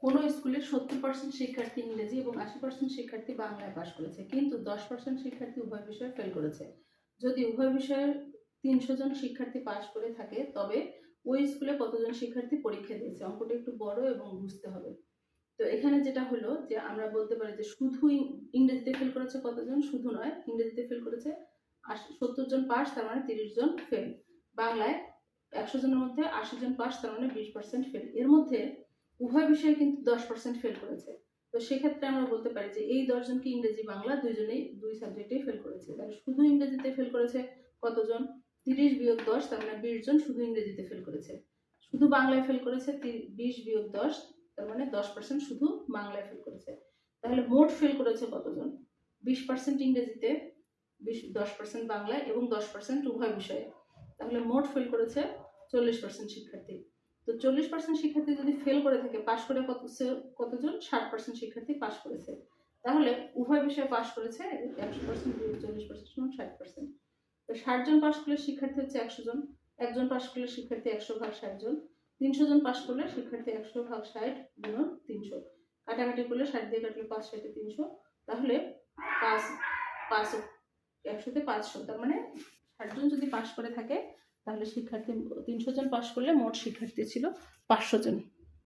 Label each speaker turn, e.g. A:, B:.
A: কোনো স্কুলে 70% শিক্ষার্থী ইংরেজি এবং 80% শিক্ষার্থী বাংলায় পাশ করেছে, কিন্তু 10% শিক্ষার্থী উভয় বিষয়ে ফেল করেছে। যদি উভয় বিষয়ে 300 জন শিক্ষার্থী পাশ করে থাকে, তবে ওই স্কুলে কতজন শিক্ষার্থী পরীক্ষা দিয়েছে? অঙ্কটা একটু বড় এবং বুঝতে হবে। তো এখানে যেটা হলো যে আমরা বলতে পারি যে শুধু ইংরেজিতে ফেল করেছে কতজন, শুধু নয়, ইংরেজিতে ফেল করেছে 70 জন পাস, তার মানে 30 জন ফেল। বাংলায় 100 জনের মধ্যে 80 জন পাস, তার মানে 20% ফেল। এর মধ্যে উভয় বিষয়ে কিন্তু 10% ফেল করেছে। তো সেক্ষেত্রে আমরা বলতে পারি যে এই 10 জনকে ইংরেজি বাংলা দুইজনেই দুই সাবজেক্টেই ফেল করেছে। তাহলে শুধু ইংরেজিতে ফেল করেছে কতজন? 30 বিয়োগ 10, তার মানে 20 জন শুধু ইংরেজিতে ফেল করেছে। শুধু বাংলায় ফেল করেছে 20 বিয়োগ 10, তার মানে 10% শুধু বাংলায় ফেল করেছে। তাহলে মোট ফেল করেছে কতজন? 20% ইংরেজিতে, 10% বাংলায় এবং 10% উভয় বিষয়ে। তাহলে মোট ফেল করেছে 40% শিক্ষার্থী। তো 40% শিক্ষার্থী যদি ফেল করে থাকে, পাশ করে কতজন? 60% শিক্ষার্থী পাশ করেছে। তাহলে উভয় বিষয়ে পাশ করেছে 100% বিয়োগ 40% সমান 60%। তো 60 জন পাশ করলে শিক্ষার্থী হচ্ছে 100 জন, একজন পাশ করলে শিক্ষার্থী 100 ভাগ 60 জন, 300 জন পাশ করলে শিক্ষার্থী 100 ভাগ 60 গুণন 300। কাটাকাটি করলে 60 দিয়ে কাটলে 5 60 300, তাহলে 5 5 100 তে 500, তার মানে 60 জন যদি পাশ করে থাকে তাহলে শিক্ষার্থী 300 জন পাশ করলে মোট শিক্ষার্থী ছিল 500 জন।